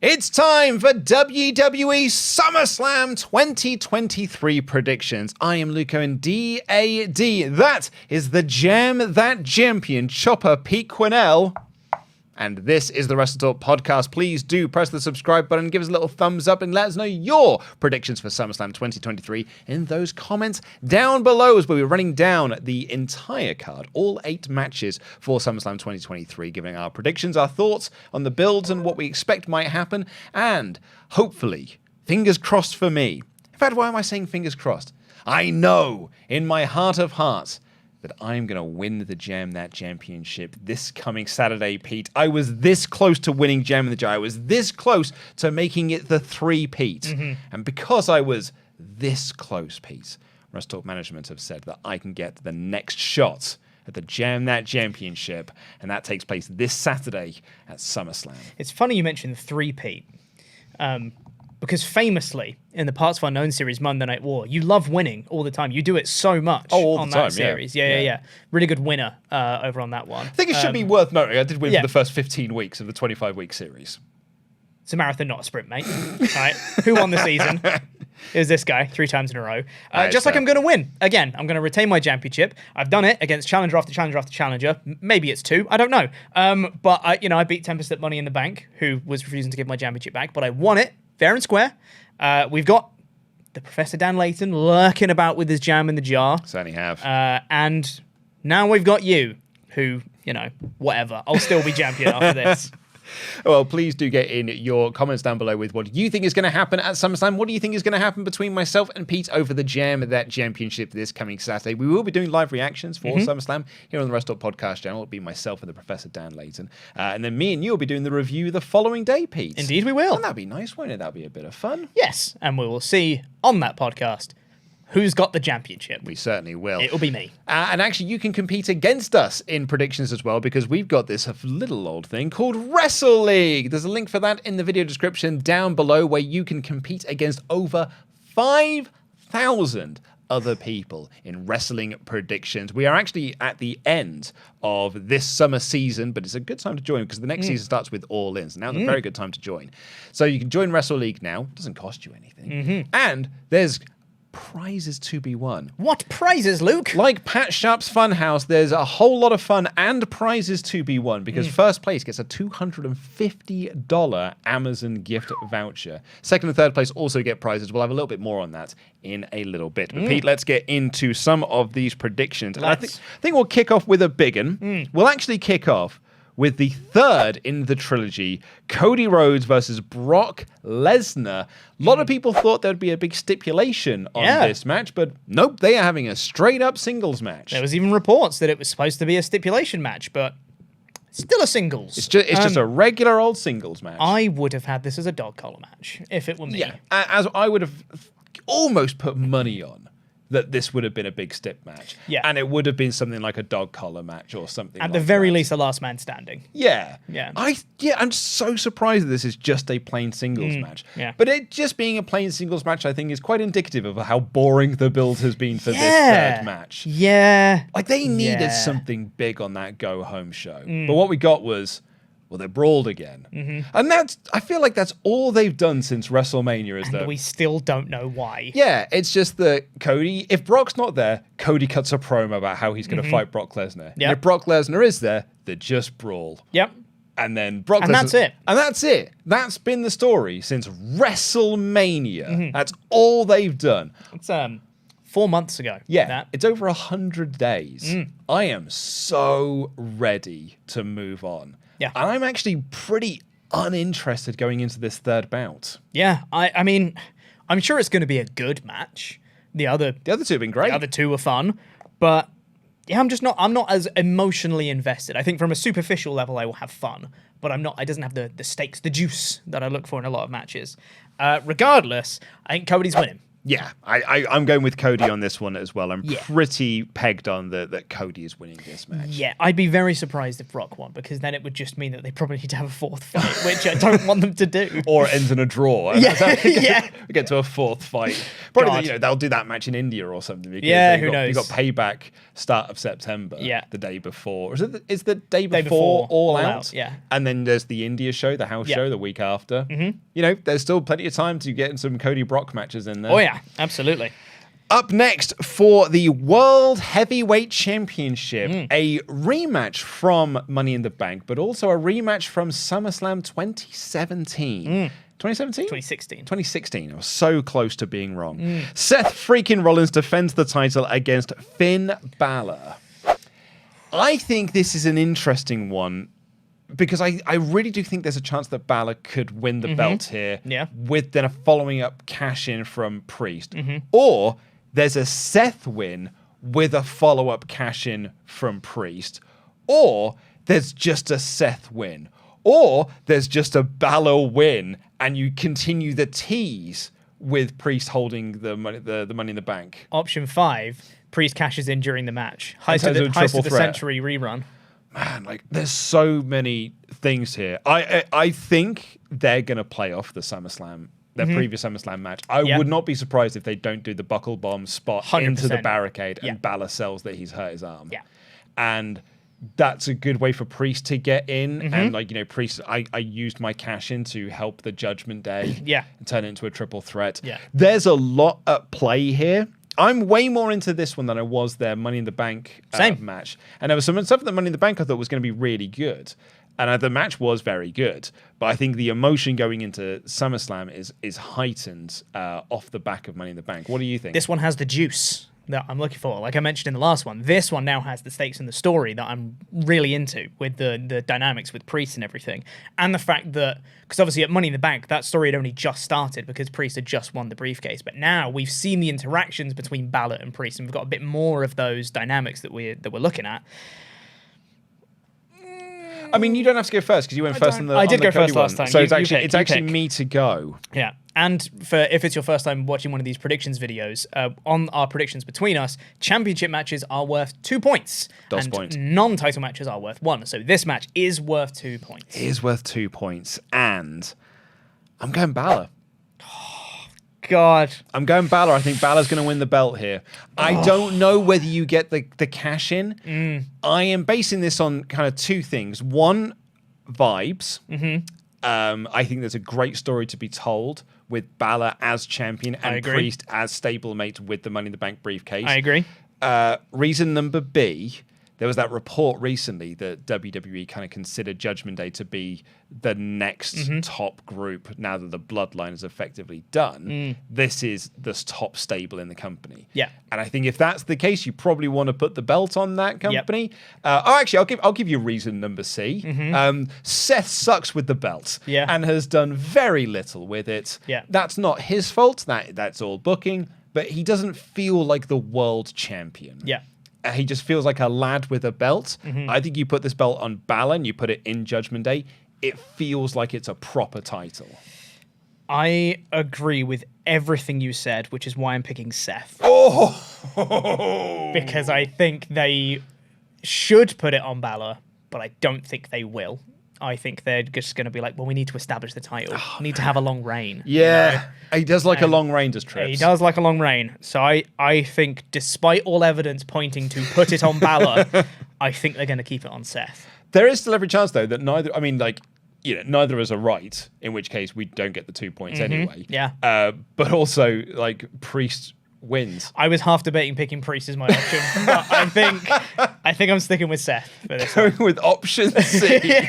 It's time for WWE Summerslam 2023 predictions. I am Luco and DAD. That is the Jam That Champion Chopper Pete Quinnell. And this is the WrestleTalk Podcast. Please do press the subscribe button, give us a little thumbs up, and let us know your predictions for SummerSlam 2023 in those comments down below, as we'll be running down the entire card, all 8 matches for SummerSlam 2023, giving our predictions, our thoughts on the builds and what we expect might happen, and hopefully, fingers crossed for me. In fact, why am I saying fingers crossed? I know in my heart of hearts that I'm going to win the Jam That Championship this coming Saturday, Pete. I was this close to winning Jam the Jam. I was this close to making it the 3-peat. Mm-hmm. And because I was this close, Pete, WrestleTalk Management have said that I can get the next shot at the Jam That Championship, and that takes place this Saturday at SummerSlam. It's funny you mentioned 3-peat. Because famously, in the partsFUNknown series, Monday Night War, you love winning all the time. You do it so much on that series. Yeah. Really good winner over on that one. I think it should be worth noting, I did win for the first 15 weeks of the 25-week series. It's a marathon, not a sprint, mate. Right? Who won the season? It was this guy 3 times in a row. Just like I'm going to win. Again, I'm going to retain my championship. I've done it against challenger after challenger after challenger. Maybe it's 2. I don't know. But I beat 10% Money in the Bank, who was refusing to give my championship back. But I won it fair and square. We've got the Professor Dan Layton lurking about with his jam in the jar. Certainly have. And now we've got you, who, whatever. I'll still be champion after this. Well, please do get in your comments down below with what you think is going to happen at SummerSlam. What do you think is going to happen between myself and Pete over the Jam That Championship this coming Saturday? We will be doing live reactions for SummerSlam here on the WrestleTalk Podcast channel. It'll be myself and the Professor Dan Layton. And then me and you will be doing the review the following day, Pete. Indeed we will. And that'd be nice, won't it? That'd be a bit of fun. Yes, and we will see on that podcast who's got the championship. We certainly will. It'll be me. And actually, you can compete against us in predictions as well, because we've got this little old thing called Wrestle League. There's a link for that in the video description down below, where you can compete against over 5,000 other people in wrestling predictions. We are actually at the end of this summer season, but it's a good time to join because the next season starts with All In. So now's a very good time to join. So you can join Wrestle League now. It doesn't cost you anything. And there's prizes to be won. What prizes, Luke? Like Pat Sharp's Funhouse, there's a whole lot of fun and prizes to be won, because first place gets a $250 Amazon gift voucher. Second and third place also get prizes. We'll have a little bit more on that in a little bit. But Pete, let's get into some of these predictions. And I think we'll kick off with a big one. We'll actually kick off with the third in the trilogy, Cody Rhodes versus Brock Lesnar. A lot of people thought there'd be a big stipulation on this match, but nope, they are having a straight-up singles match. There was even reports that it was supposed to be a stipulation match, but still a singles. It's just a regular old singles match. I would have had this as a dog collar match, if it were me. Yeah, as I would have almost put money on that this would have been a big stip match. Yeah. And it would have been something like a dog collar match or something At the very least, a last man standing. Yeah. Yeah. I'm so surprised that this is just a plain singles match. Yeah. But it just being a plain singles match, I think, is quite indicative of how boring the build has been for this third match. Yeah. Like, they needed something big on that go-home show. But what we got was, well, they brawled again. And I feel like that's all they've done since WrestleMania. And we still don't know why. Yeah, it's just that Cody, if Brock's not there, Cody cuts a promo about how he's going to fight Brock Lesnar. Yep. And if Brock Lesnar is there, they just brawl. Yep. And then Brock Lesnar. And that's it. And that's it. That's been the story since WrestleMania. That's all they've done. It's 4 months ago. Yeah, it's over 100 days. I am so ready to move on. Yeah. And I'm actually pretty uninterested going into this third bout. Yeah, I mean, I'm sure it's going to be a good match. The other 2 have been great. The other 2 were fun, but yeah, I'm not as emotionally invested. I think from a superficial level, I will have fun, but it doesn't have the stakes, the juice that I look for in a lot of matches. Regardless, I think Cody's winning. Yeah, I'm going with Cody on this one as well. I'm Yeah. pretty pegged on that Cody is winning this match. Yeah, I'd be very surprised if Brock won, because then it would just mean that they probably need to have a fourth fight, which I don't want them to do. Or it ends in a draw. And Yeah, that's how yeah. we get to a fourth fight. Probably, God. they'll do that match in India or something. Because Yeah, who knows? You got Payback start of September. Yeah. The day before. Is the day Day before before, All All Out? Out, yeah. And then there's the India show, the house Yeah. show, the week after. Mm-hmm. There's still plenty of time to get some Cody Brock matches in there. Oh, yeah, absolutely. Up next for the World Heavyweight Championship, a rematch from Money in the Bank, but also a rematch from SummerSlam 2017. 2017? 2016. 2016. I was so close to being wrong. Seth freaking Rollins defends the title against Finn Balor. I think this is an interesting one because I really do think there's a chance that Balor could win the belt here with then a following up cash in from Priest. Or there's a Seth win with a follow-up cash-in from Priest. Or there's just a Seth win. Or there's just a Balor win and you continue the tease with Priest holding the money in the bank. Option 5, Priest cashes in during the match. Heist terms of of the triple threat. Century rerun. Man, there's so many things here. I think they're going to play off the SummerSlam. Their previous SummerSlam match. I would not be surprised if they don't do the buckle bomb spot 100%. into the barricade and Balor sells that he's hurt his arm. Yeah. And that's a good way for Priest to get in. And Priest, I used my cash in to help the Judgment Day and turn it into a triple threat. Yeah. There's a lot at play here. I'm way more into this one than I was their Money in the Bank match. And there was some stuff at the Money in the Bank I thought was going to be really good. And the match was very good. But I think the emotion going into SummerSlam is heightened off the back of Money in the Bank. What do you think? This one has the juice that I'm looking for. Like I mentioned in the last one, this one now has the stakes in the story that I'm really into, with the dynamics with Priest and everything. And the fact that, because obviously at Money in the Bank, that story had only just started because Priest had just won the briefcase. But now we've seen the interactions between Balor and Priest, and we've got a bit more of those dynamics that we're looking at. I mean, you don't have to go first because you went first on the I did on the go first Cody last one. time. So You it's actually pick. me to go. Yeah. And if it's your first time watching one of these predictions videos, on our predictions between us, championship matches are worth 2 points. Dos and point. non-title matches are worth 1. So this match is worth 2 points. It is worth 2 points. And I'm going Balor. God. I'm going Balor. I think Balor's going to win the belt here. I don't know whether you get the cash in. I am basing this on kind of two things. One, vibes. I think there's a great story to be told with Balor as champion and Priest as stablemate with the Money in the Bank briefcase. I agree. Reason number B, there was that report recently that WWE kind of considered Judgment Day to be the next top group now that the Bloodline is effectively done. This is the top stable in the company. Yeah. And I think if that's the case, you probably want to put the belt on that company. Actually, I'll give you reason number C. Seth sucks with the belt and has done very little with it. Yeah. That's not his fault. That's all booking. But he doesn't feel like the world champion. Yeah. He just feels like a lad with a belt. I think you put this belt on Balor and you put it in Judgment Day, it feels like it's a proper title. I agree with everything you said, which is why I'm picking Seth. Because I think they should put it on Balor, but I don't think they will. I think they're just going to be like, well, we need to establish the title. We need to have a long reign. Yeah. You know? He does like a long reign, does Trips. He does like a long reign. So I think, despite all evidence pointing to put it on Balor, I think they're going to keep it on Seth. There is still every chance, though, that neither of us are right, in which case we don't get the 2 points anyway. Yeah. But also, Priest wins. I was half debating picking Priest as my option, but I think I'm sticking with Seth for this one. Going with option C.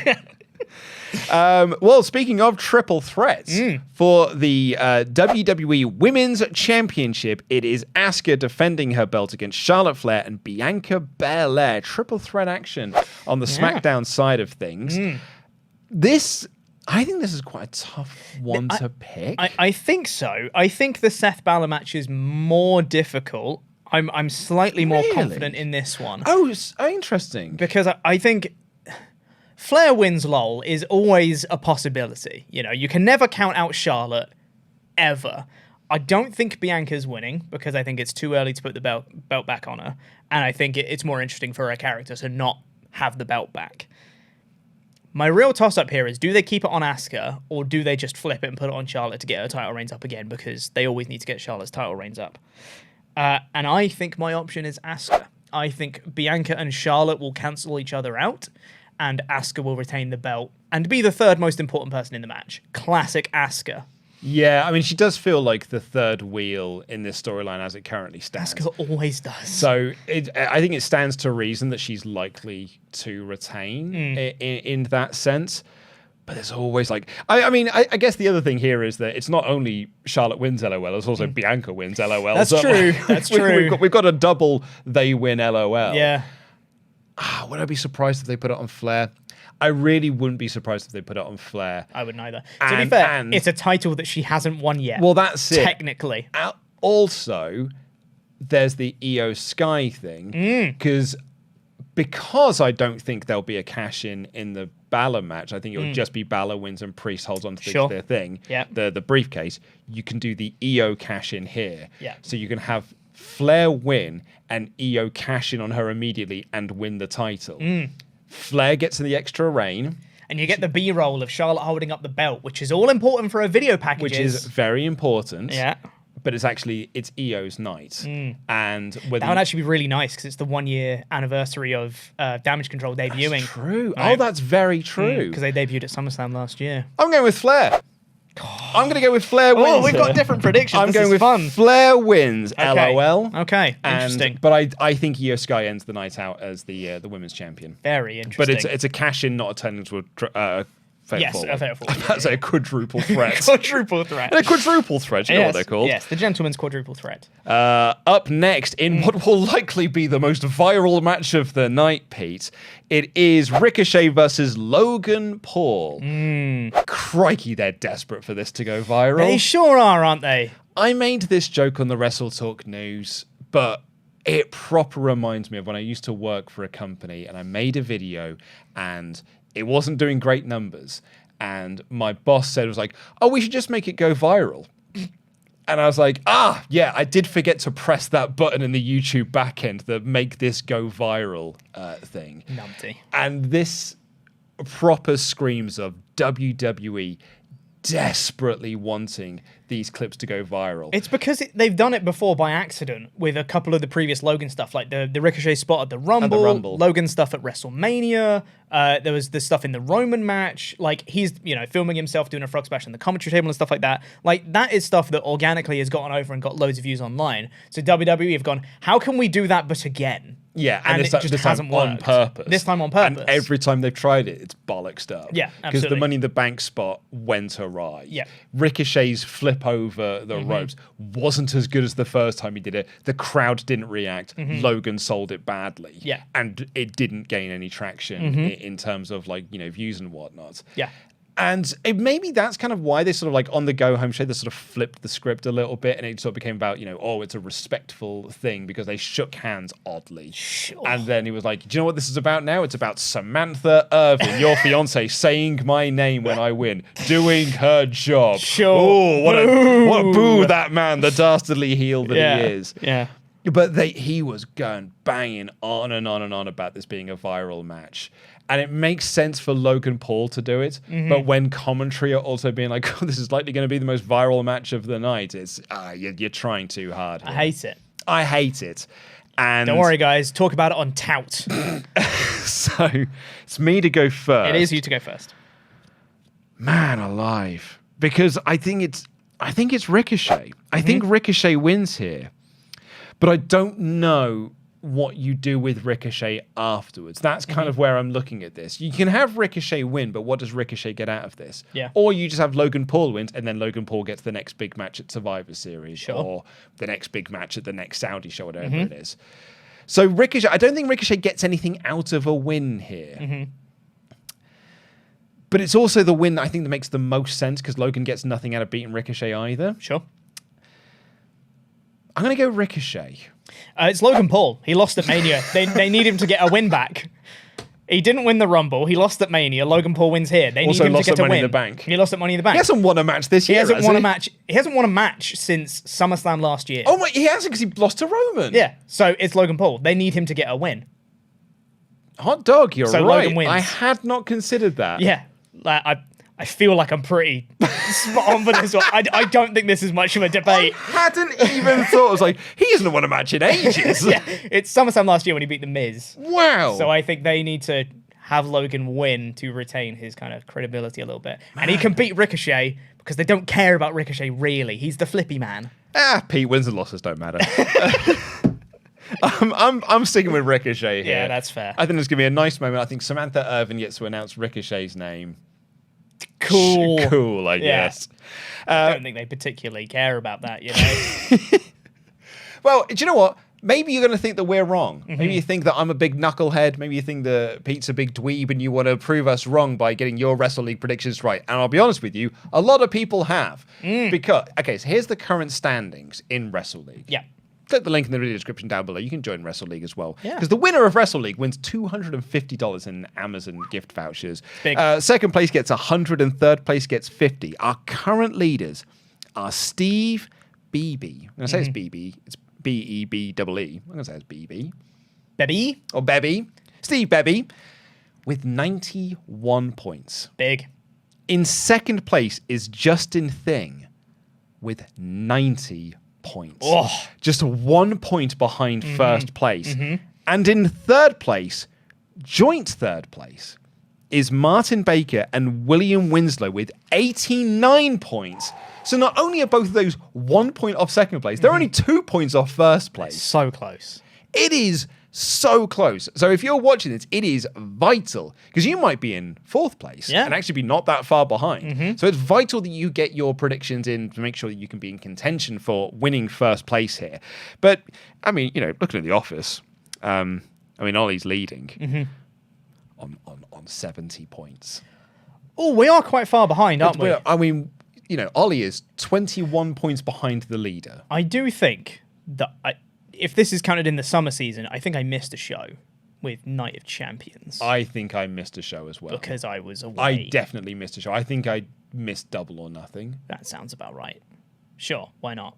Well, speaking of triple threats, for the WWE Women's Championship, it is Asuka defending her belt against Charlotte Flair and Bianca Belair. Triple threat action on the SmackDown side of things. I think this is quite a tough one to pick. I think so. I think the Seth Balor match is more difficult. I'm slightly more confident in this one. Oh, interesting. Because I think Flair wins LOL is always a possibility. You know, you can never count out Charlotte, ever. I don't think Bianca's winning because I think it's too early to put the belt back on her. And I think it's more interesting for her character to not have the belt back. My real toss-up here is, do they keep it on Asuka or do they just flip it and put it on Charlotte to get her title reigns up again? Because they always need to get Charlotte's title reigns up. And I think my option is Asuka. I think Bianca and Charlotte will cancel each other out and Asuka will retain the belt and be the third most important person in the match. Classic Asuka. Yeah, I mean, she does feel like the third wheel in this storyline as it currently stands. Asuka always does. So I think it stands to reason that she's likely to retain in that sense. But there's always like... I guess the other thing here is that it's not only Charlotte wins LOL, it's also Bianca wins LOL. That's true. That's true. We've got a double they win LOL. Yeah. Would I be surprised if they put it on Flair? I really wouldn't be surprised if they put it on Flair. I wouldn't either. To be fair, it's a title that she hasn't won yet. Well, that's it. Technically. Also, there's the Io Sky thing. Because I don't think there'll be a cash-in the Balor match. I think it would just be Balor wins and Priest holds on to their thing. Yeah. The briefcase. You can do the Io cash-in here. Yeah. So you can have Flair win and Io cash in on her immediately and win the title. Flair gets the extra reign. And you get the B-roll of Charlotte holding up the belt, which is all important for her video packages. Which is very important. Yeah. But it's Io's night. And that would actually be really nice because it's the 1 year anniversary of Damage Control debuting. That's true. Right? Oh, that's very true. Because they debuted at SummerSlam last year. I'm going with Flair. I'm going to go with Flair wins. Oh, we've got different predictions. I'm going with fun. Flair wins. Okay. LOL. Okay, interesting. But I think Io Sky ends the night out as the women's champion. Very interesting. But it's a cash in, not a turn into a fatal four. A fatal four. That's a quadruple threat. Quadruple threat. A quadruple threat. You know what they're called? Yes, the gentleman's quadruple threat. Up next, in what will likely be the most viral match of the night, Pete, it is Ricochet versus Logan Paul. Crikey, they're desperate for this to go viral. They sure are, aren't they? I made this joke on the WrestleTalk News, but it proper reminds me of when I used to work for a company and I made a video and it wasn't doing great numbers. And my boss said, oh, we should just make it go viral. And I was like, yeah, I did forget to press that button in the YouTube backend that make this go viral thing. Numpty. And this proper screams of WWE desperately wanting these clips to go viral. It's because they've done it before by accident with a couple of the previous Logan stuff, like the Ricochet spot at the Rumble. Logan stuff at WrestleMania. There was the stuff in the Roman match. Like, he's, filming himself doing a frog splash on the commentary table and stuff like that. Like, that is stuff that organically has gotten over and got loads of views online. So WWE have gone, how can we do that but again? Yeah, and this hasn't worked. On purpose. This time on purpose. And every time they've tried it, it's bollocksed up. Yeah, absolutely. Because the Money in the Bank spot went awry. Yeah. Ricochet's flip over the ropes wasn't as good as the first time he did it. The crowd didn't react. Logan sold it badly. Yeah. And it didn't gain any traction in terms of views and whatnot. Yeah. And maybe that's kind of why they sort of on the go home show, they sort of flipped the script a little bit and it sort of became about, it's a respectful thing because they shook hands oddly. Sure. And then he was like, do you know what this is about now? It's about Samantha Irvin, your fiance, saying my name when I win, doing her job. Sure. Oh, what a boo that man, the dastardly heel that he is. Yeah. But he was going banging on and on and on about this being a viral match. And it makes sense for Logan Paul to do it. But when commentary are also being like, oh, this is likely going to be the most viral match of the night, it's you're trying too hard here. I hate it. And don't worry, guys. Talk about it on Tout. So it's me to go first. It is you to go first. Man alive. Because I think it's Ricochet. I think Ricochet wins here. But I don't know what you do with Ricochet afterwards. That's kind of where I'm looking at this. You can have Ricochet win, but what does Ricochet get out of this? Yeah. Or you just have Logan Paul wins, and then Logan Paul gets the next big match at Survivor Series, or the next big match at the next Saudi show, whatever it is. So Ricochet, I don't think Ricochet gets anything out of a win here. But it's also the win that I think that makes the most sense because Logan gets nothing out of beating Ricochet either. Sure. I'm going to go Ricochet. It's Logan Paul. He lost at Mania. They need him to get a win back. He didn't win the Rumble. He lost at Mania. Logan Paul wins here. They Also need him lost to get at a Money win. in the Bank. He lost at Money in the Bank. He hasn't won a match this year. He hasn't has won he? a match. He hasn't won a match since SummerSlam last year. Oh my, he hasn't because he lost to Roman. Yeah. So it's Logan Paul. They need him to get a win. Hot dog, you're So right. Logan wins. I had not considered that. Yeah. I feel like I'm pretty spot on for this one. I don't think this is much of a I debate. hadn't even thought. I was like, he hasn't won a match in ages. Yeah, it's SummerSlam last year when he beat The Miz. Wow. So I think they need to have Logan win to retain his kind of credibility a little bit. And he can beat Ricochet because they don't care about Ricochet, really. He's the flippy man. Pete, wins and losses don't matter. I'm sticking with Ricochet here. Yeah, that's fair. I think it's going to be a nice moment. I think Samantha Irvin gets to announce Ricochet's name. Cool. Cool, I guess. I don't think they particularly care about that, you know? Well, do you know what? Maybe you're going to think that we're wrong. Maybe you think that I'm a big knucklehead. Maybe you think that Pete's a big dweeb and you want to prove us wrong by getting your Wrestle League predictions right. And I'll be honest with you, a lot of people have. Because, okay, so here's the current standings in Wrestle League. Yeah. Click the link in the video description down below. You can join Wrestle League as well. Yeah. Because the winner of Wrestle League wins $250 in Amazon gift vouchers. Big. Second place gets 100 and third place gets 50. Our current leaders are Steve Beebe. I'm going to say it's BB. It's Beebee. I'm going to say it's BB. Bebby? Or Bebby. Steve Bebby with 91 points. Big. In second place is Justin Thing with 90 points. Oh. Just 1 point behind first place. And in third place, joint third place, is Martin Baker and William Winslow with 89 points. So not only are both of those 1 point off second place, they're only 2 points off first place. So close. It is so close. So if you're watching this, it is vital because you might be in fourth place and actually be not that far behind. So it's vital that you get your predictions in to make sure that you can be in contention for winning first place here. But I mean, you know, looking at the office, I mean, Ollie's leading on 70 points. Oh, we are quite far behind, aren't we? I mean, you know, Ollie is 21 points behind the leader. I do think that if this is counted in the summer season, I think I missed a show with Night of Champions. I think I missed a show as well. Because I was away. I definitely missed a show. I think I missed Double or Nothing. That sounds about right. Sure, why not?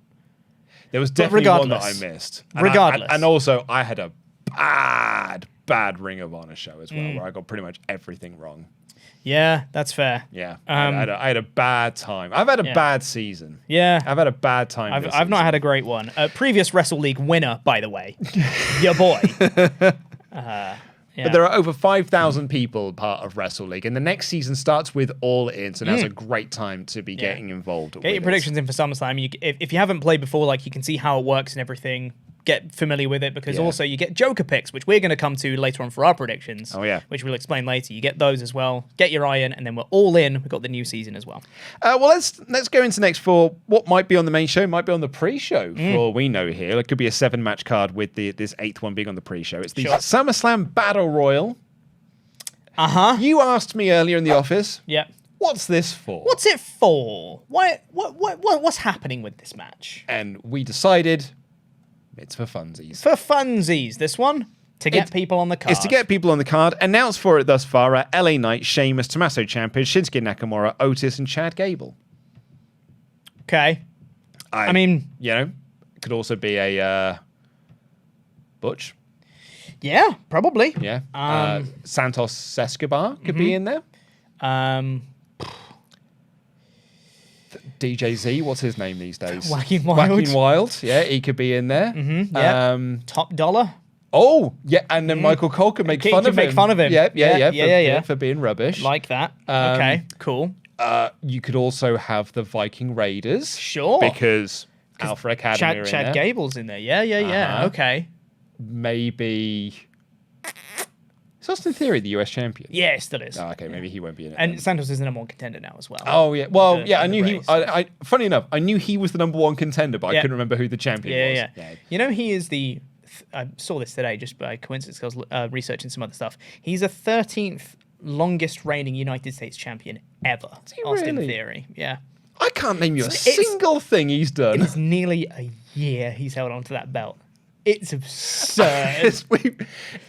There was definitely one that I missed. Regardless. And also, I had a bad Ring of Honor show as well, where I got pretty much everything wrong. Yeah, that's fair. Yeah, I had a bad time. I've had a bad season. Yeah. I've had a bad time. I've not had a great one. Previous Wrestle League winner, by the way. Your boy. But there are over 5,000 people part of Wrestle League, and the next season starts with All In, so now's a great time to be getting involved. Get your predictions in for SummerSlam. If you haven't played before, like, you can see how it works and everything. Get familiar with it because also you get Joker picks, which we're going to come to later on for our predictions. Oh, yeah. Which we'll explain later. You get those as well. Get your eye in, and then we're all in. We've got the new season as well. Well, let's go into next for what might be on the main show, might be on the pre-show for all we know here. It could be a 7-match card with this 8th one being on the pre-show. It's the SummerSlam Battle Royal. You asked me earlier in the office. Yeah. What's this for? What's it for? What's happening with this match? And we decided it's for funsies. For funsies, this one. To get people on the card. It's to get people on the card. Announced for it thus far are LA Knight, Sheamus, Tommaso Ciampa, Shinsuke Nakamura, Otis, and Chad Gable. Okay. I mean... You know, it could also be a Butch. Yeah, probably. Yeah. Santos Escobar could be in there. DJ Z, what's his name these days? Whacking Wild. Yeah, he could be in there. Top Dollar. Oh, yeah, and then Michael Cole could make fun of him. Yeah, for being rubbish. Like that. Okay, cool. You could also have the Viking Raiders. Sure. Because Alpha Academy are in Chad there. Gable's in there. Yeah. Okay. Maybe... Is Austin Theory the US champion? Yeah, it still is. Oh, okay, maybe he won't be in it. And Santos is the number 1 contender now as well. Oh, yeah. Well, I knew he... funny enough, I knew he was the number 1 contender, but I couldn't remember who the champion was. Yeah. You know, he is the... I saw this today just by coincidence because I was researching some other stuff. He's the 13th longest reigning United States champion ever. Austin Theory. Yeah. I can't name you a single thing he's done. It's nearly a year he's held on to that belt. It's absurd.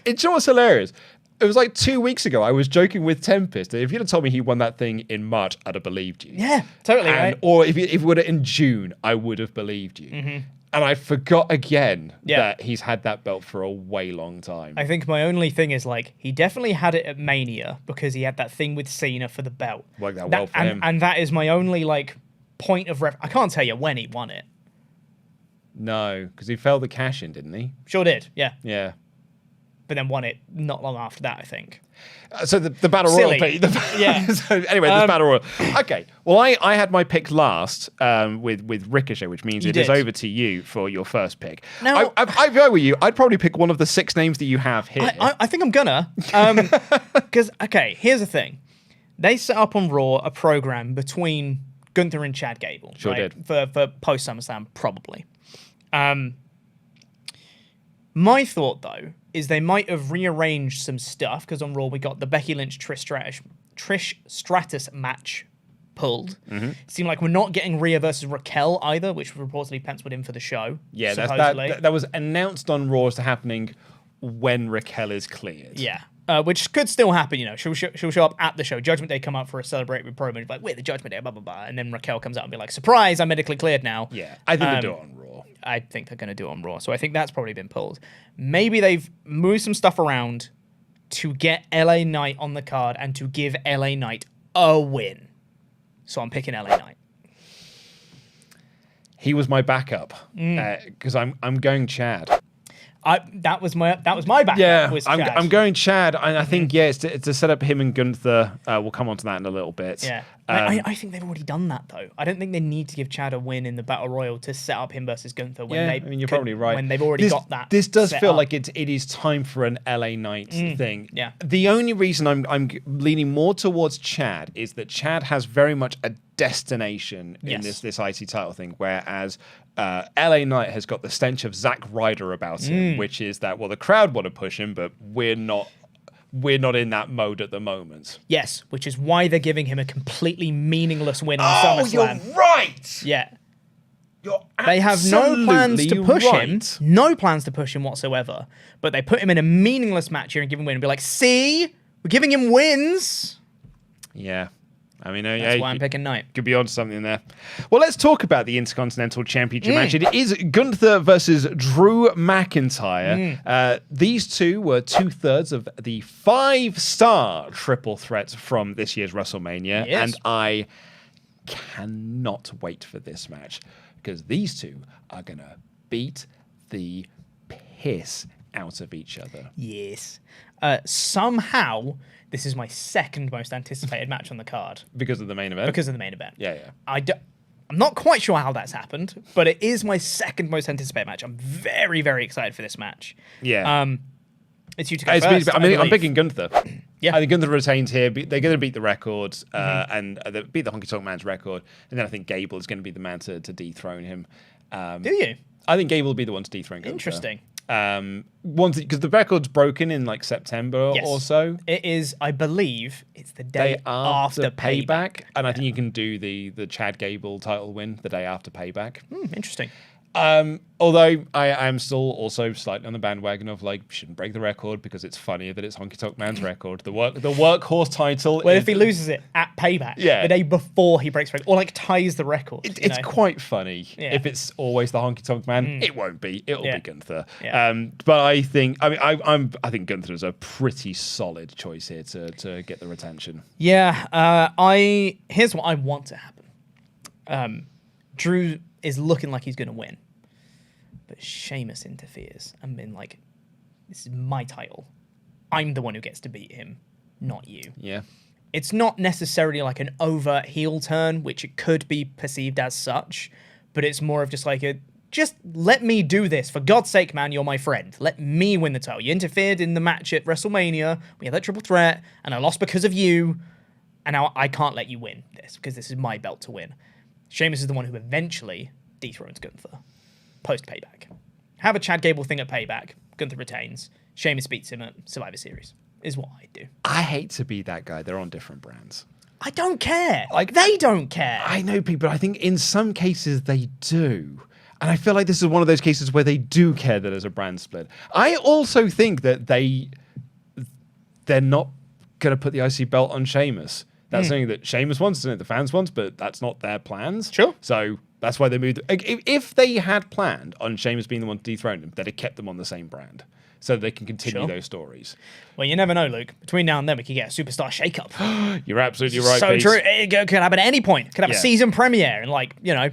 It's what's hilarious. It was like 2 weeks ago. I was joking with Tempest. If you'd have told me he won that thing in March, I'd have believed you. Yeah, totally. Right? Or if it would have in June, I would have believed you. Mm-hmm. And I forgot again that he's had that belt for a way long time. I think my only thing is, like, he definitely had it at Mania because he had that thing with Cena for the belt. Worked that well for him. And that is my only, like, point of I can't tell you when he won it. No, because he failed the cash in, didn't he? Sure did, yeah. Yeah. But then won it not long after that, I think. So the Battle Royal pick. So anyway, this Battle Royal. Okay. Well, I had my pick last with Ricochet, which means it is over to you for your first pick. Now, if I were you, I'd probably pick one of the 6 names that you have here. I think I'm gonna. Because, okay, here's the thing. They set up on Raw a program between Gunther and Chad Gable. Sure right? did. For post-SummerSlam, probably. My thought, though, is they might have rearranged some stuff, because on Raw we got the Becky Lynch Trish Stratus match pulled. Mm-hmm. It seemed like we're not getting Rhea versus Raquel either, which reportedly penciled in for the show. Yeah, that was announced on Raw as happening when Raquel is cleared. Yeah. Which could still happen, you know. She'll show up at the show. Judgment Day come out for a celebratory promo. Like, we're the Judgment Day, blah, blah, blah. And then Raquel comes out and be like, surprise, I'm medically cleared now. Yeah, I think they do it on Raw. I think they're going to do it on Raw. So I think that's probably been pulled. Maybe they've moved some stuff around to get LA Knight on the card and to give LA Knight a win. So I'm picking LA Knight. He was my backup because I'm going Chad. That was my backup. Yeah, was Chad. I'm going Chad, and I think it's to set up him and Gunther. We'll come on to that in a little bit. Yeah, I think they've already done that though. I don't think they need to give Chad a win in the Battle Royal to set up him versus Gunther. You're probably right. When they've already got that. This does feel like it is time for an LA Knight thing. Yeah. The only reason I'm leaning more towards Chad is that Chad has very much a destination in this IC title thing, whereas LA Knight has got the stench of Zack Ryder about him, which is that, well, the crowd want to push him, but we're not in that mode at the moment. Yes, which is why they're giving him a completely meaningless win on SummerSlam. You're right! Yeah. You're They have no plans to push right. him. No plans to push him whatsoever. But they put him in a meaningless match here and give him a win and be like, see? We're giving him wins. Yeah. I mean, That's why I'm picking Knight. Could be onto something there. Well, let's talk about the Intercontinental Championship match. It is Gunther versus Drew McIntyre. These two were 2/3 of the 5-star triple threat from this year's WrestleMania. Yes. And I cannot wait for this match because these two are going to beat the piss out of each other. Yes. Somehow, this is my second most anticipated match on the card. Because of the main event? Because of the main event. Yeah. I'm not quite sure how that's happened, but it is my second most anticipated match. I'm very, very excited for this match. Yeah. It's you to go first. I'm picking Gunther. Yeah. I think Gunther retains here. They're going to beat the record and they beat the Honky Tonk Man's record. And then I think Gable is going to be the man to dethrone him. Do you? I think Gable will be the one to dethrone Gunther. Interesting. Because the record's broken in like September or so. It is, I believe, it's the day after Payback. And I think you can do the Chad Gable title win the day after Payback. Interesting. Although I am still also slightly on the bandwagon of like shouldn't break the record because it's funnier that it's Honky Tonk Man's record. The workhorse title. Well, if he loses it at Payback, the day before he breaks the record, or like ties the record, it's quite funny. If it's always the Honky Tonk Man, it won't be. It'll be Gunther. Yeah. But I think I think Gunther is a pretty solid choice here to get the retention. Yeah. Here's what I want to happen. Drew is looking like he's going to win. But Sheamus interferes and been like, this is my title. I'm the one who gets to beat him, not you. Yeah. It's not necessarily like an overt heel turn, which it could be perceived as such, but it's more of just like just let me do this. For God's sake, man, you're my friend. Let me win the title. You interfered in the match at WrestleMania. We had that triple threat, and I lost because of you, and now I can't let you win this because this is my belt to win. Sheamus is the one who eventually dethrones Gunther. Post-Payback. Have a Chad Gable thing at Payback. Gunther retains. Sheamus beats him at Survivor Series. Is what I do. I hate to be that guy. They're on different brands. I don't care. Like, they don't care. I know people, but I think in some cases they do. And I feel like this is one of those cases where they do care that there's a brand split. I also think that they're not going to put the IC belt on Sheamus. That's something that Sheamus wants, and the fans wants, but that's not their plans. Sure. So that's why they moved. If they had planned on Sheamus being the one to dethrone him, they'd have kept them on the same brand so they can continue those stories. Well, you never know, Luke. Between now and then, we could get a superstar shakeup. You're absolutely right, So Pete. true. It could happen at any point. Could have a season premiere in, like, you know,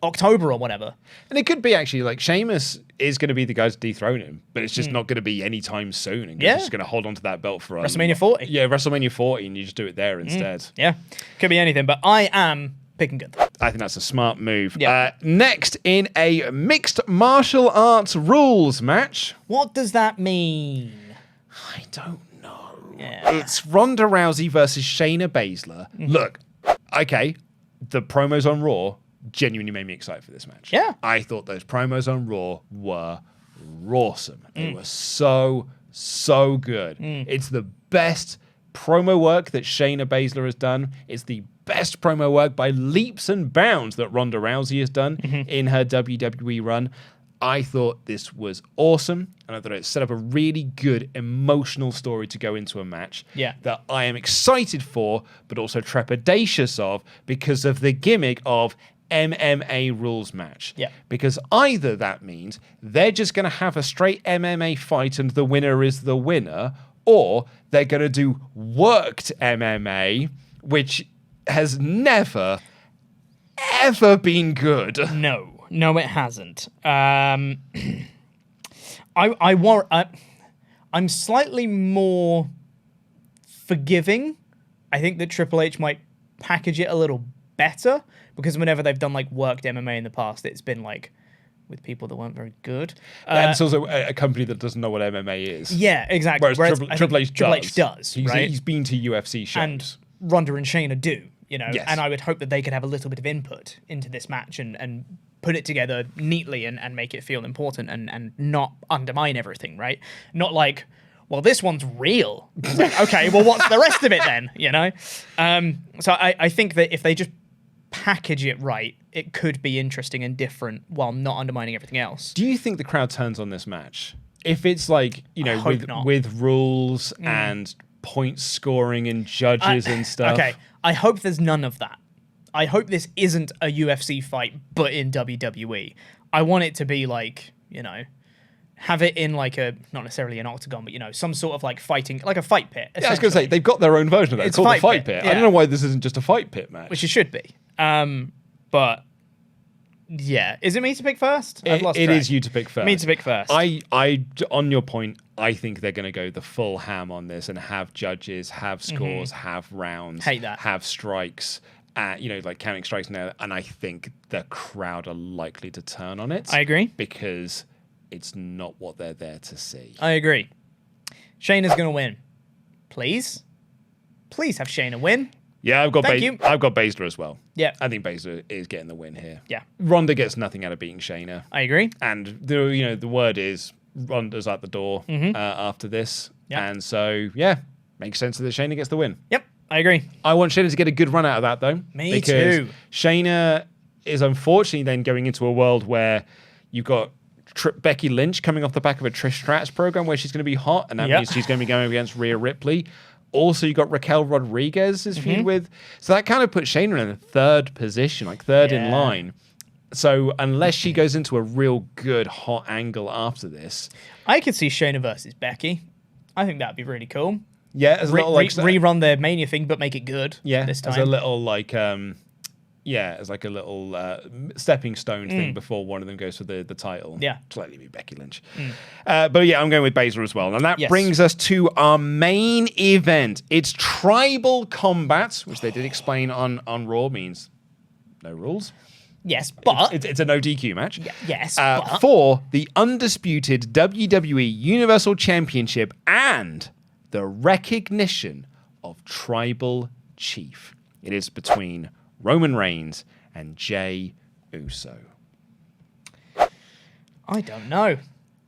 October or whatever. And it could be actually like Sheamus is going to be the guy to dethrone him, but it's just not going to be anytime soon. And he's just going to hold on to that belt for WrestleMania 40. Yeah, WrestleMania 40, and you just do it there instead. Yeah, could be anything, but I am picking good. I think that's a smart move. Yeah. Next, in a mixed martial arts rules match. What does that mean? I don't know. Yeah. It's Ronda Rousey versus Shayna Baszler. Look, okay, the promos on Raw genuinely made me excited for this match. Yeah. I thought those promos on Raw were awesome. They were so good. It's the best promo work that Shayna Baszler has done. It's the best promo work by leaps and bounds that Ronda Rousey has done in her WWE run. I thought this was awesome, and I thought it set up a really good emotional story to go into a match that I am excited for, but also trepidatious of because of the gimmick of MMA Rules match. Yeah. Because either that means they're just going to have a straight MMA fight and the winner is the winner, or they're going to do worked MMA, which has never, ever been good. No, it hasn't. I'm slightly more forgiving. I think that Triple H might package it a little better, because whenever they've done like worked MMA in the past, it's been like with people that weren't very good. And it's also a company that doesn't know what MMA is. Yeah, exactly. Whereas Triple H does, right? He's been to UFC shows. And Ronda and Shayna do, you know. Yes. And I would hope that they could have a little bit of input into this match and put it together neatly and make it feel important and not undermine everything, right? Not like, well, this one's real. It's like, okay, well, what's the rest of it then, you know? So I think that if they just package it right, it could be interesting and different while not undermining everything else. Do you think the crowd turns on this match? If it's like, you know, not. with rules and point scoring and judges and stuff. Okay, I hope there's none of that. I hope this isn't a UFC fight, but in WWE. I want it to be like, you know, have it in like a, not necessarily an octagon, but, you know, some sort of like fighting, like a fight pit. Yeah, I was going to say, they've got their own version of that. It's called the Fight Pit. Yeah. I don't know why this isn't just a fight pit match. Which it should be. But yeah, is it me to pick first? I've lost it track. is you to pick first. Me to pick first. I, on your point, I think they're going to go the full ham on this and have judges, have scores, have rounds, Hate that. have strikes, you know, like counting strikes now. And I think the crowd are likely to turn on it. I agree. Because it's not what they're there to see. I agree. Shayna's going to win. Please have Shayna win. Yeah, I've got you. I've got Baszler as well. Yeah. I think Baszler is getting the win here. Yeah. Ronda gets nothing out of beating Shayna. I agree. And the word is Ronda's at the door after this. Yeah. And so, yeah, makes sense that Shayna gets the win. Yep, I agree. I want Shayna to get a good run out of that, though. Me because too. Shayna is unfortunately then going into a world where you've got Becky Lynch coming off the back of a Trish Stratus program where she's going to be hot, and that means she's going to be going against Rhea Ripley. Also, you got Raquel Rodriguez's feud with. So that kind of puts Shayna in a third position, like third in line. So unless she goes into a real good hot angle after this, I could see Shayna versus Becky. I think that'd be really cool. yeah, as a little like Rerun the Mania thing, but make it good. yeah, this time. as a little like as like a little stepping stone thing before one of them goes for the title. Yeah. Slightly be Becky Lynch. But yeah, I'm going with Baszler as well. And that Yes. brings us to our main event. It's Tribal Combat, which they did explain on Raw means no rules. Yes, but It's a no DQ match. yes, but For the undisputed WWE Universal Championship and the recognition of Tribal Chief. It is between Roman Reigns and Jey Uso. I don't know.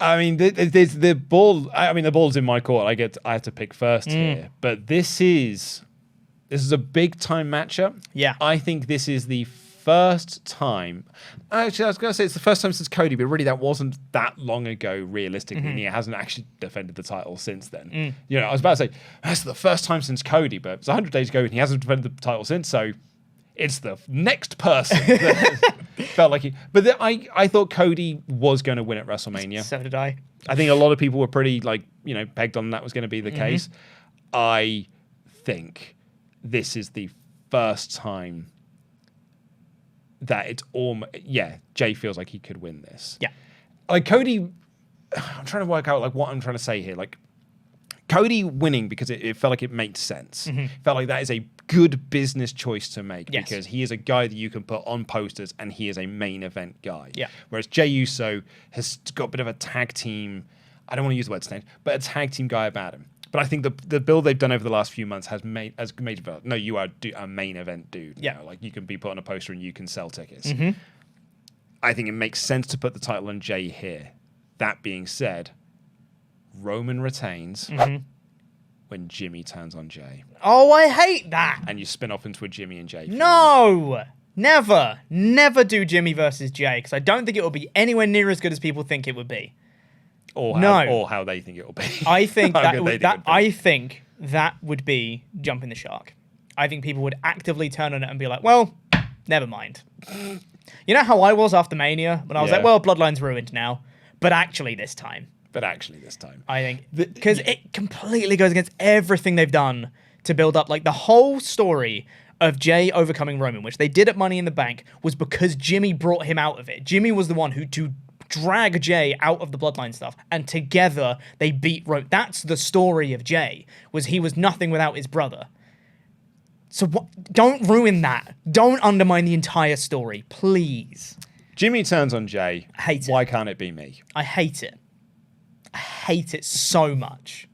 I mean, there's the ball. I mean, the ball's in my court. I have to pick first here, but this is a big time matchup. Yeah. I think this is the first time. Actually, I was going to say it's the first time since Cody, but really that wasn't that long ago, realistically. And he hasn't actually defended the title since then. You know, I was about to say, that's the first time since Cody, but it's 100 days ago and he hasn't defended the title since, so it's the next person that felt like he... But I thought Cody was going to win at WrestleMania. So did I. I think a lot of people were pretty, like, you know, pegged on that was going to be the case. I think this is the first time that it's almost... Yeah, Jay feels like he could win this. Yeah. Like, Cody... I'm trying to work out, like, what I'm trying to say here. Like, Cody winning because it felt like it made sense. Felt like that is a good business choice to make because he is a guy that you can put on posters and he is a main event guy. Yeah. Whereas Jey Uso has got a bit of a tag team, I don't want to use the word snake, but a tag team guy about him. But I think the build they've done over the last few months has made no, you are a main event dude. Yeah. Now. Like you can be put on a poster and you can sell tickets. I think it makes sense to put the title on Jey here. That being said, Roman retains when Jimmy turns on Jey. Oh, I hate that. And you spin off into a Jimmy and Jey feud. No, never do Jimmy versus Jey because I don't think it will be anywhere near as good as people think it would be. Or how they think it will be. I think I think that would be jumping the shark. I think people would actively turn on it and be like, well, never mind. You know how I was after Mania when I was like, well, Bloodline's ruined now, but actually this time. I think because it completely goes against everything they've done to build up. Like the whole story of Jey overcoming Roman, which they did at Money in the Bank, was because Jimmy brought him out of it. Jimmy was the one who to drag Jey out of the Bloodline stuff, and together they beat Roman. That's the story of Jey, was he was nothing without his brother. So don't ruin that. Don't undermine the entire story, please. Jimmy turns on Jey. I hate it. Why can't it be me? I hate it. I hate it so much.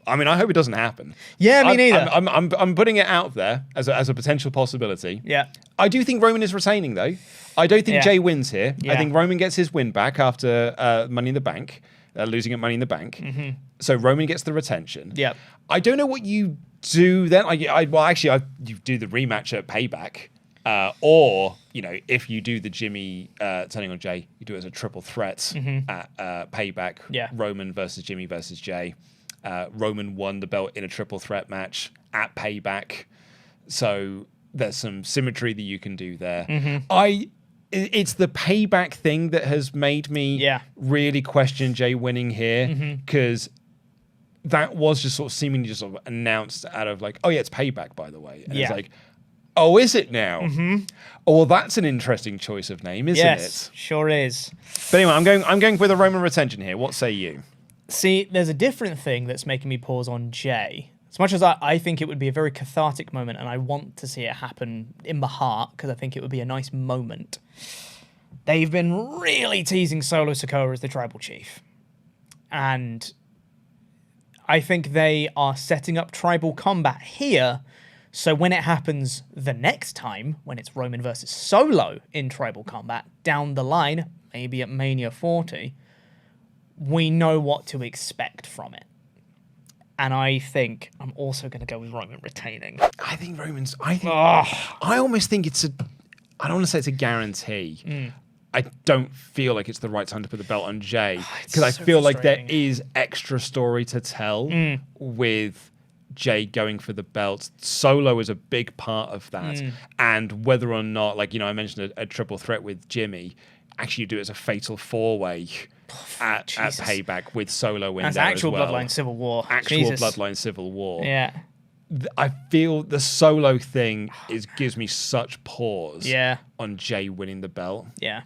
I mean, I hope it doesn't happen. Yeah, me neither. I'm putting it out there as a potential possibility. Yeah. I do think Roman is retaining, though. I don't think Jey wins here. Yeah. I think Roman gets his win back after Money in the Bank, losing at Money in the Bank. So Roman gets the retention. Yeah. I don't know what you do then. You do the rematch at Payback. Or, you know, if you do the Jimmy turning on Jey, you do it as a triple threat at Payback. Yeah. Roman versus Jimmy versus Jey. Roman won the belt in a triple threat match at Payback. So there's some symmetry that you can do there. It's the Payback thing that has made me really question Jey winning here because that was just sort of seemingly just sort of announced out of like, oh yeah, it's Payback, by the way. And it's like, oh, is it now? Oh, well, that's an interesting choice of name, isn't it? Yes, sure is. But anyway, I'm going with a Roman retention here. What say you? See, there's a different thing that's making me pause on Jey. As much as I think it would be a very cathartic moment and I want to see it happen in the heart because I think it would be a nice moment, they've been really teasing Solo Sikoa as the tribal chief. And I think they are setting up tribal combat here. So when it happens the next time, when it's Roman versus Solo in tribal combat, down the line, maybe at Mania 40, we know what to expect from it. And I think I'm also going to go with Roman retaining. I almost think I don't want to say it's a guarantee. I don't feel like it's the right time to put the belt on Jey because I feel like there is extra story to tell with Jey going for the belt. Solo is a big part of that. And whether or not, like, you know, I mentioned a triple threat with Jimmy, actually you do it as a fatal four-way at Payback with Solo in there as well. Actual Bloodline Civil War. Bloodline Civil War. Yeah. I feel the Solo thing gives me such pause on Jey winning the belt. Yeah.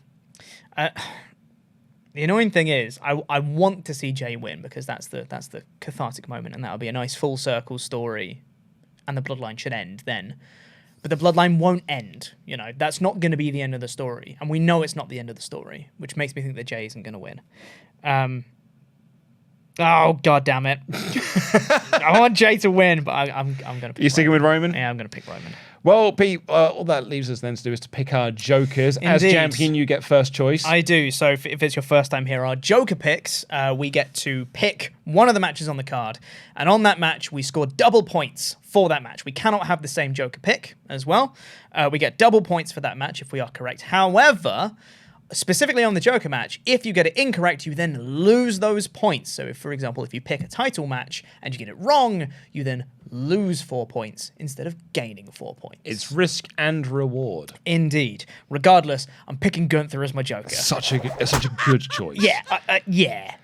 The annoying thing is, I want to see Jey win because that's the cathartic moment, and that'll be a nice full circle story, and the Bloodline should end then. But the Bloodline won't end. You know, that's not going to be the end of the story, and we know it's not the end of the story, which makes me think that Jey isn't going to win. Oh, God damn it. I want Jey to win, but I'm going to pick You sticking with Roman? Yeah, I'm going to pick Roman. Well, Pete, all that leaves us then to do is to pick our jokers. Indeed. As champion, you get first choice. I do. So if it's your first time here, our Joker picks, we get to pick one of the matches on the card. And on that match, we score double points for that match. We cannot have the same Joker pick as well. We get double points for that match if we are correct. However, specifically on the Joker match, if you get it incorrect, you then lose those points. So if, for example, if you pick a title match and you get it wrong, you then lose 4 points instead of gaining 4 points. It's risk and reward. Indeed. Regardless, I'm picking Gunther as my Joker. Such a good choice. Yeah.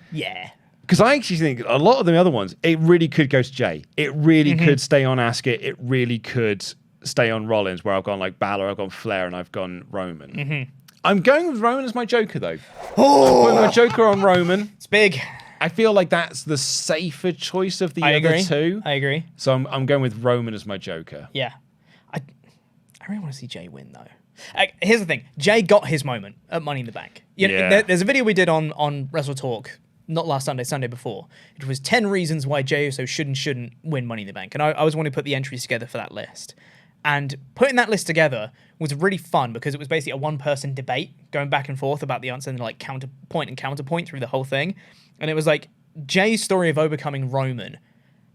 Because I actually think a lot of the other ones, it really could go to Jay. It really could stay on Asuka. It really could stay on Rollins, where I've gone like Balor, I've gone Flair, and I've gone Roman. I'm going with Roman as my Joker, though. I'm putting my Joker on Roman. It's big. I feel like that's the safer choice of the other two. I agree. So I'm going with Roman as my Joker. Yeah. I really want to see Jay win, though. Here's the thing. Jay got his moment at Money in the Bank. There's a video we did on WrestleTalk, not last Sunday, Sunday before. It was 10 reasons why Jay Uso shouldn't win Money in the Bank. And I was wanting to put the entries together for that list. And putting that list together was really fun because it was basically a one-person debate going back and forth about the answer and like counterpoint and counterpoint through the whole thing. And it was like, Jay's story of overcoming Roman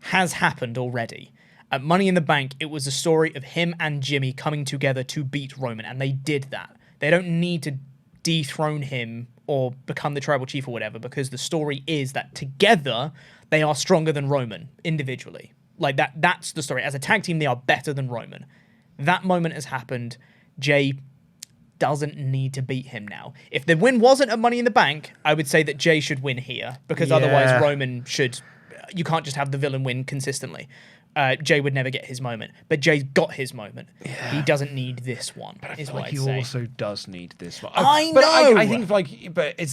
has happened already. At Money in the Bank, it was a story of him and Jimmy coming together to beat Roman, and they did that. They don't need to dethrone him or become the tribal chief or whatever, because the story is that together they are stronger than Roman individually. Like that's the story. As a tag team, they are better than Roman. That moment has happened. Jay doesn't need to beat him now. If the win wasn't at Money in the Bank, I would say that Jay should win here, because otherwise Roman should... You can't just have the villain win consistently. Jay would never get his moment, but Jay's got his moment. Yeah. He doesn't need this one. But I feel like he also does need this one. I but know. I think but is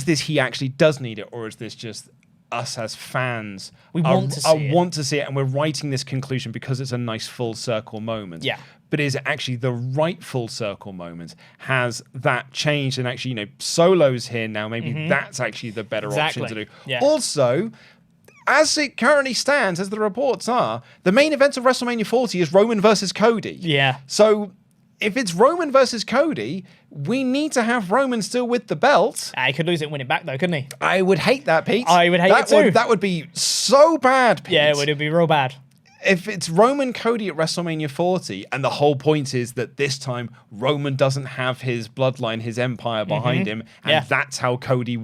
this he actually does need it, or is this just us as fans? We want to see it. Want to see it, and we're writing this conclusion because it's a nice full circle moment. Yeah. But is it actually the right full circle moment? Has that changed? And actually, Solo's here now. Maybe that's actually the better option to do. Yeah. Also, as it currently stands, as the reports are, the main event of WrestleMania 40 is Roman versus Cody. Yeah. So if it's Roman versus Cody, we need to have Roman still with the belt. He could lose it and win it back, though, couldn't he? I would hate that, Pete. I would hate it too. That would be so bad, Pete. Yeah, it would be real bad. If it's Roman Cody at WrestleMania 40, and the whole point is that this time Roman doesn't have his bloodline, his empire behind him, and that's how Cody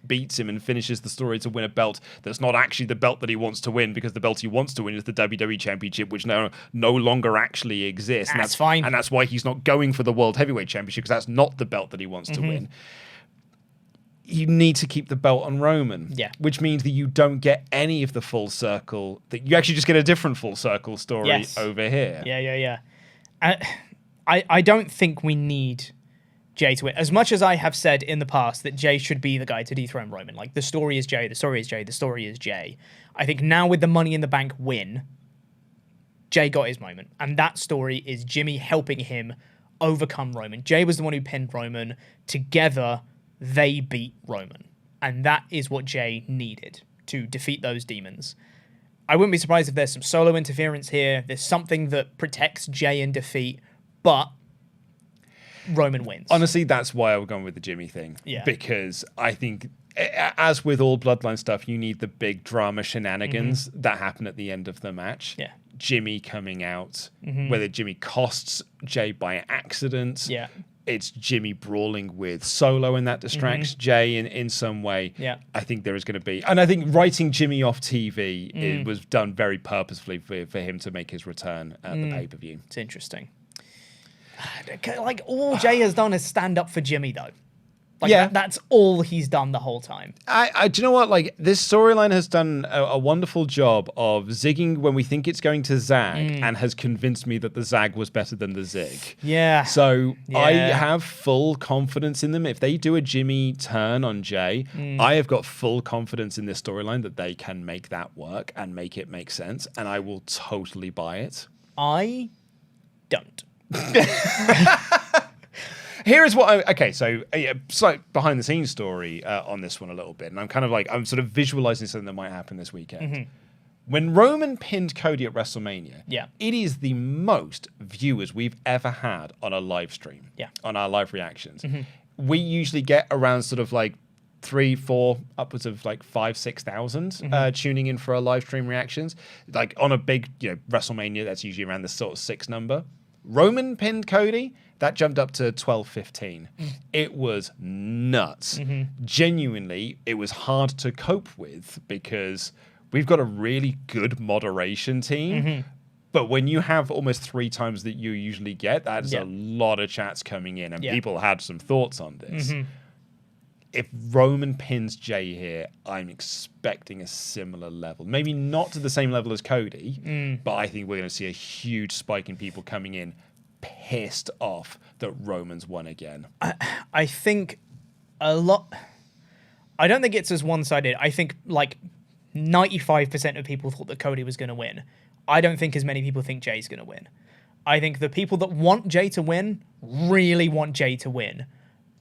beats him and finishes the story to win a belt that's not actually the belt that he wants to win, because the belt he wants to win is the WWE Championship, which no longer actually exists. And that's fine. And that's why he's not going for the World Heavyweight Championship, because that's not the belt that he wants to win. You need to keep the belt on Roman. Yeah. Which means that you don't get any of the full circle, that you actually just get a different full circle story over here. Yeah. I don't think we need Jay to win. As much as I have said in the past that Jay should be the guy to dethrone Roman, like the story is Jay, the story is Jay, the story is Jay. I think now with the Money in the Bank win, Jay got his moment. And that story is Jimmy helping him overcome Roman. Jay was the one who pinned Roman. Together, they beat Roman. And that is what Jay needed to defeat those demons. I wouldn't be surprised if there's some solo interference here. There's something that protects Jay in defeat, but Roman wins. Honestly, that's why I was going with the Jimmy thing. Yeah. Because I think, as with all Bloodline stuff, you need the big drama shenanigans that happen at the end of the match. Yeah. Jimmy coming out, whether Jimmy costs Jay by accident. Yeah. It's Jimmy brawling with Solo, and that distracts Jay in some way. Yeah. I think there is going to be... And I think writing Jimmy off TV, it was done very purposefully for him to make his return at the pay-per-view. It's interesting. Like, all Jay has done is stand up for Jimmy, though. Like, that's all he's done the whole time. Do you know what? Like, this storyline has done a wonderful job of zigging when we think it's going to zag, and has convinced me that the zag was better than the zig. Yeah. So I have full confidence in them. If they do a Jimmy turn on Jay, I have got full confidence in this storyline that they can make that work and make it make sense, and I will totally buy it. I don't. Here's what so behind the scenes story on this one a little bit, and I'm kind of like, I'm sort of visualizing something that might happen this weekend. when Roman pinned Cody at WrestleMania, Yeah. it is the most viewers we've ever had on a live stream, on our live reactions. We usually get around sort of like 3, 4, upwards of like 5, 6,000 tuning in for our live stream reactions. Like on a big, WrestleMania, that's usually around the sort of 6 number. Roman pinned Cody, that jumped up to 12, 15. It was nuts. Genuinely, it was hard to cope with because we've got a really good moderation team. But when you have almost 3 times that you usually get, that's a lot of chats coming in, and people had some thoughts on this. If Roman pins Jay here, I'm expecting a similar level. Maybe not to the same level as Cody, but I think we're going to see a huge spike in people coming in pissed off that Roman's won again. I think a lot... I don't think it's as one-sided. I think like 95% of people thought that Cody was going to win. I don't think as many people think Jay's going to win. I think the people that want Jay to win really want Jay to win.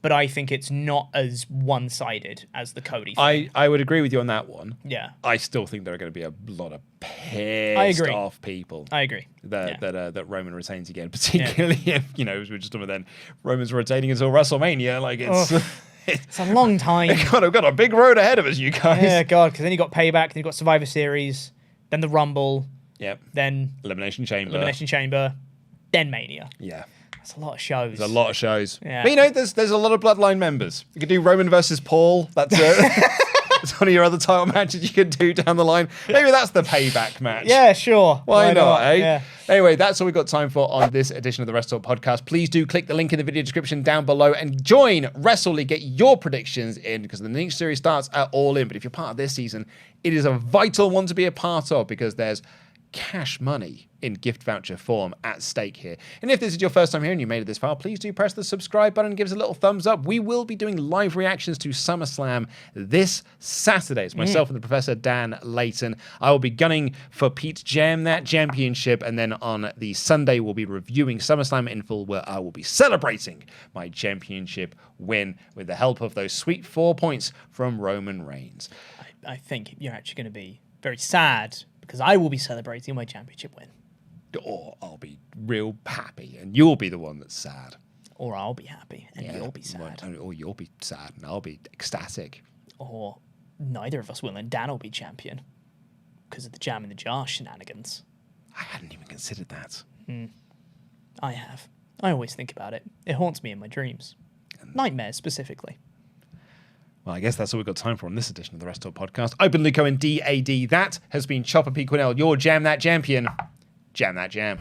But I think it's not as one-sided as the Cody thing. I would agree with you on that one. Yeah. I still think there are going to be a lot of pissed off people. I agree. That Roman retains again, particularly if, as we're just talking about then, Roman's retaining until WrestleMania. Like, it's a long time. We've got a big road ahead of us, you guys. Yeah, God, because then you got Payback, then you got Survivor Series, then the Rumble. Yep. Then Elimination Chamber, then Mania. Yeah. That's a lot of shows. There's a lot of shows. Yeah. But there's a lot of Bloodline members. You could do Roman versus Paul. That's it's one of your other title matches you could do down the line. Maybe that's the payback match. Yeah, sure. Why not, eh? Yeah. Anyway, that's all we've got time for on this edition of the WrestleTalk Podcast. Please do click the link in the video description down below and join Wrestle League. Get your predictions in because the next series starts at All In. But if you're part of this season, it is a vital one to be a part of because there's cash money in gift voucher form at stake here. And if this is your first time here and you made it this far, please do press the subscribe button and give us a little thumbs up. We will be doing live reactions to SummerSlam this Saturday. It's myself and the Professor Dan Layton. I will be gunning for Pete's Jam That Championship, and then on the Sunday we'll be reviewing SummerSlam in full, where I will be celebrating my championship win with the help of those sweet 4 points from Roman Reigns. I think you're actually going to be very sad because I will be celebrating my championship win. Or I'll be real happy and you'll be the one that's sad. Or I'll be happy and you'll be sad. Or you'll be sad and I'll be ecstatic. Or neither of us will and Dan will be champion because of the Jam in the Jar shenanigans. I hadn't even considered that. I have. I always think about it. It haunts me in my dreams. Nightmares, specifically. Well, I guess that's all we've got time for on this edition of the WrestleTalk Podcast. I've been Luco and DAD. That has been Chopper P. Quinnell, your Jam That Champion. Jam That Jam.